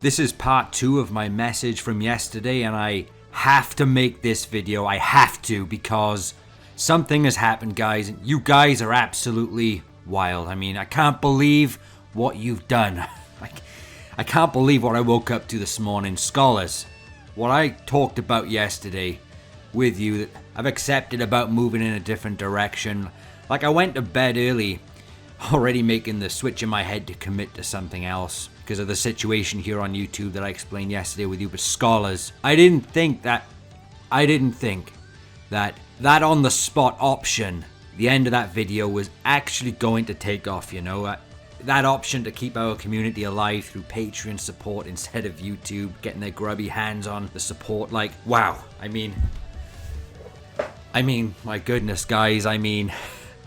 This is part 2 of my message from yesterday, and I have to make this video. I have to, because something has happened, guys. You guys are absolutely wild. I mean, I can't believe what you've done. I can't believe what I woke up to this morning. Scholars, what I talked about yesterday with you, that I've accepted about moving in a different direction. Like, I went to bed early, already making the switch in my head to commit to something else because of the situation here on YouTube that I explained yesterday with you. But scholars, I didn't think that that on the spot option, the end of that video, was actually going to take off, you know. That option to keep our community alive through Patreon support instead of YouTube, getting their grubby hands on the support. Like, wow. I mean, my goodness, guys. I mean,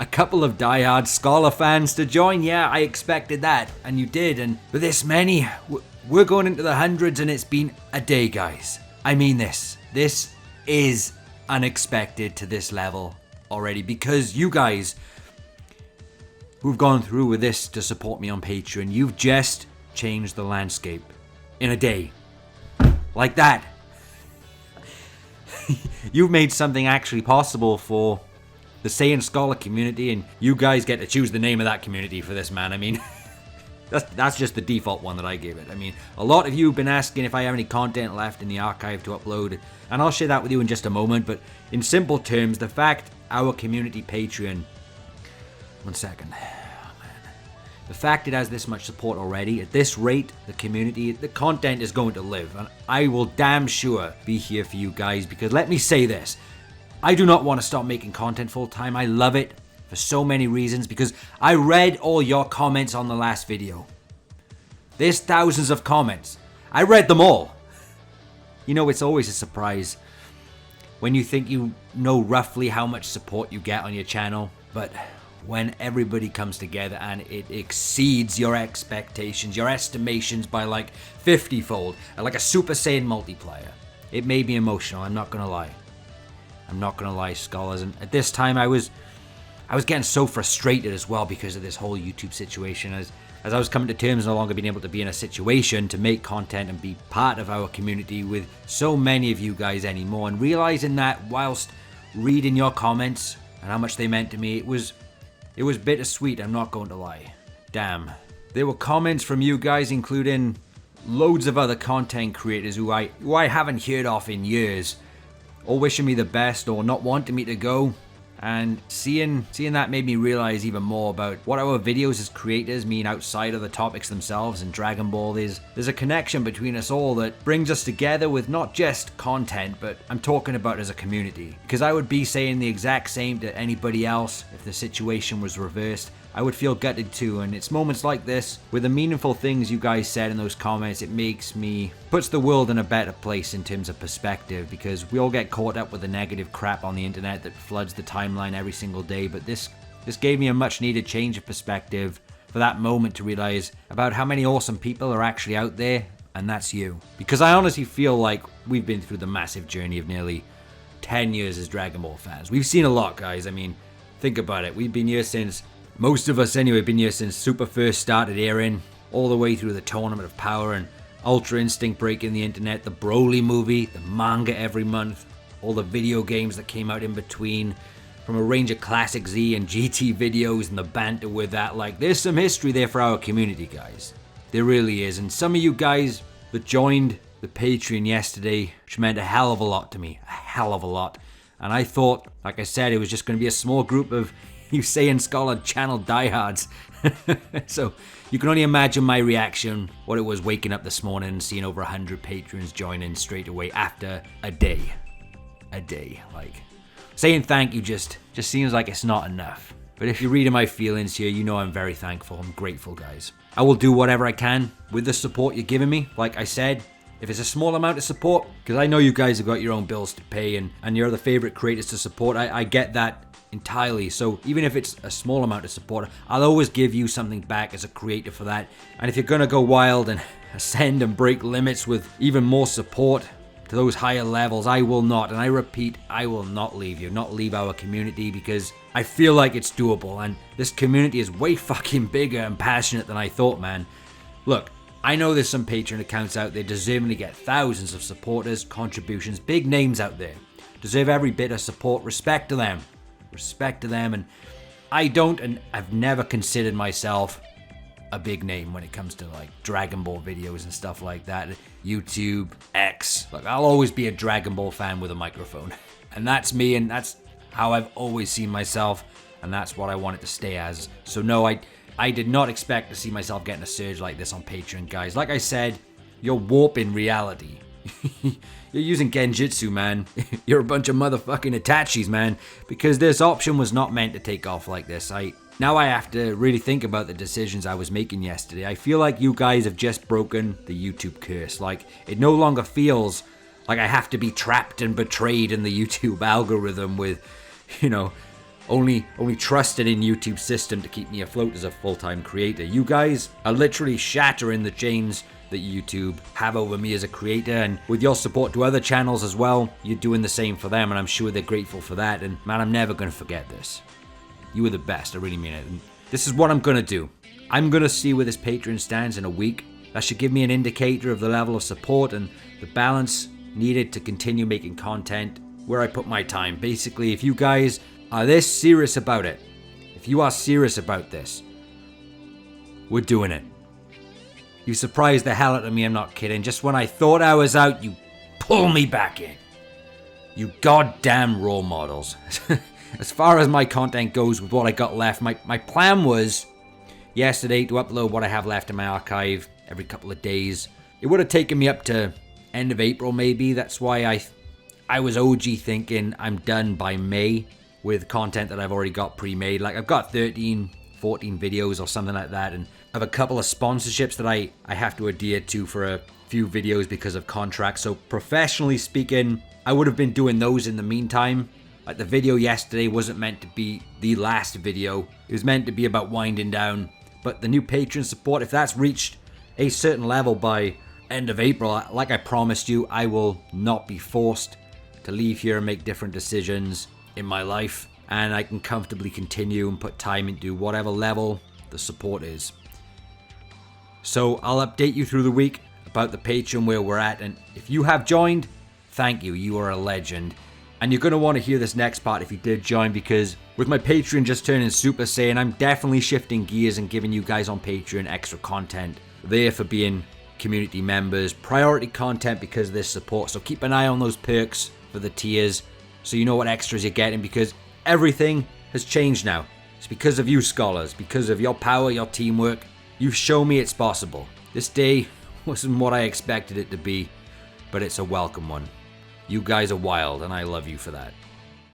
a couple of diehard Scholar fans to join. Yeah, I expected that, and you did. And with this many, we're going into the hundreds, and it's been a day, guys. I mean this is unexpected to this level already, because you guys who've gone through with this to support me on Patreon, you've just changed the landscape in a day. Like that. You've made something actually possible for the Saiyan Scholar community, and you guys get to choose the name of that community for this, man. I mean, that's just the default one that I gave it. I mean, a lot of you have been asking if I have any content left in the archive to upload, and I'll share that with you in just a moment. But in simple terms, the fact our community Patreon... One second. The fact it has this much support already, at this rate, the community, the content is going to live. And I will damn sure be here for you guys, because let me say this. I do not want to stop making content full time. I love it for so many reasons, because I read all your comments on the last video. There's thousands of comments. I read them all. You know, it's always a surprise when you think you know roughly how much support you get on your channel, but when everybody comes together and it exceeds your expectations, your estimations by like 50-fold, like a Super Saiyan multiplier, it made me emotional. I'm not gonna lie. I'm not gonna lie, scholars. And at this time, I was getting so frustrated as well because of this whole YouTube situation. As I was coming to terms no longer being able to be in a situation to make content and be part of our community with so many of you guys anymore, and realizing that whilst reading your comments and how much they meant to me, it was bittersweet. I'm not going to lie. Damn. There were comments from you guys, including loads of other content creators who I haven't heard of in years, or wishing me the best or not wanting me to go. And seeing that made me realize even more about what our videos as creators mean outside of the topics themselves. And Dragon Ball, there's a connection between us all that brings us together with not just content, but I'm talking about as a community. Because I would be saying the exact same to anybody else if the situation was reversed. I would feel gutted too, and it's moments like this, with the meaningful things you guys said in those comments, it puts the world in a better place in terms of perspective, because we all get caught up with the negative crap on the internet that floods the timeline every single day. But this gave me a much needed change of perspective for that moment to realize about how many awesome people are actually out there, and that's you. Because I honestly feel like we've been through the massive journey of nearly 10 years as Dragon Ball fans. We've seen a lot, guys. I mean, think about it. We've been here since... Most of us anyway, been here since Super first started airing, all the way through the Tournament of Power and Ultra Instinct breaking the internet, the Broly movie, the manga every month, all the video games that came out in between, from a range of Classic Z and GT videos and the banter with that. Like, there's some history there for our community, guys. There really is. And some of you guys that joined the Patreon yesterday, which meant a hell of a lot to me, a hell of a lot. And I thought, like I said, it was just going to be a small group of you Saiyan Scholar Channel diehards. So you can only imagine my reaction, what it was waking up this morning and seeing over 100 patrons join in straight away after a day. Like, saying thank you just seems like it's not enough. But if you're reading my feelings here, you know I'm very thankful. I'm grateful, guys. I will do whatever I can with the support you're giving me. Like I said, if it's a small amount of support, because I know you guys have got your own bills to pay and you're the favorite creators to support, I get that entirely. So even if it's a small amount of support, I'll always give you something back as a creator for that. And if you're gonna go wild and ascend and break limits with even more support to those higher levels, I will not, and I repeat, I will not leave you, not leave our community, because I feel like it's doable. And this community is way fucking bigger and passionate than I thought, man. Look, I know there's some Patreon accounts out there deserving to get thousands of supporters, contributions, big names out there. Deserve every bit of support. Respect to them. Respect to them. And I don't, and I've never considered myself a big name when it comes to like Dragon Ball videos and stuff like that. YouTube, X. Like, I'll always be a Dragon Ball fan with a microphone. And that's me, and that's how I've always seen myself, and that's what I want it to stay as. So no, I did not expect to see myself getting a surge like this on Patreon, guys. Like I said, you're warping reality. You're using Genjutsu, man. You're a bunch of motherfucking Itachis, man. Because this option was not meant to take off like this. Now I have to really think about the decisions I was making yesterday. I feel like you guys have just broken the YouTube curse. Like, it no longer feels like I have to be trapped and betrayed in the YouTube algorithm with, you know, only trusted in YouTube's system to keep me afloat as a full-time creator. You guys are literally shattering the chains that YouTube have over me as a creator, and with your support to other channels as well, you're doing the same for them, and I'm sure they're grateful for that. And man, I'm never gonna forget this. You were the best, I really mean it. And this is what I'm gonna do. I'm gonna see where this Patreon stands in a week. That should give me an indicator of the level of support and the balance needed to continue making content where I put my time. Basically, if you guys are this serious about it, if you are serious about this, we're doing it. You surprised the hell out of me, I'm not kidding. Just when I thought I was out, you pull me back in. You goddamn role models. As far as my content goes with what I got left, my plan was yesterday to upload what I have left in my archive every couple of days. It would have taken me up to end of April maybe. That's why I was OG thinking I'm done by May with content that I've already got pre-made. Like, I've got 13, 14 videos or something like that, and I have a couple of sponsorships that I have to adhere to for a few videos because of contracts. So professionally speaking, I would have been doing those in the meantime. Like, the video yesterday wasn't meant to be the last video. It was meant to be about winding down. But the new Patreon support, if that's reached a certain level by end of April, like I promised you, I will not be forced to leave here and make different decisions in my life. And I can comfortably continue and put time into whatever level the support is. So I'll update you through the week about the Patreon, where we're at. And if you have joined, thank you. You are a legend. And you're going to want to hear this next part if you did join, because with my Patreon just turning Super Saiyan, I'm definitely shifting gears and giving you guys on Patreon extra content. There for being community members, priority content because of this support. So keep an eye on those perks for the tiers so you know what extras you're getting, because everything has changed now. It's because of you, scholars, because of your power, your teamwork. You've shown me it's possible. This day wasn't what I expected it to be, but it's a welcome one. You guys are wild, and I love you for that.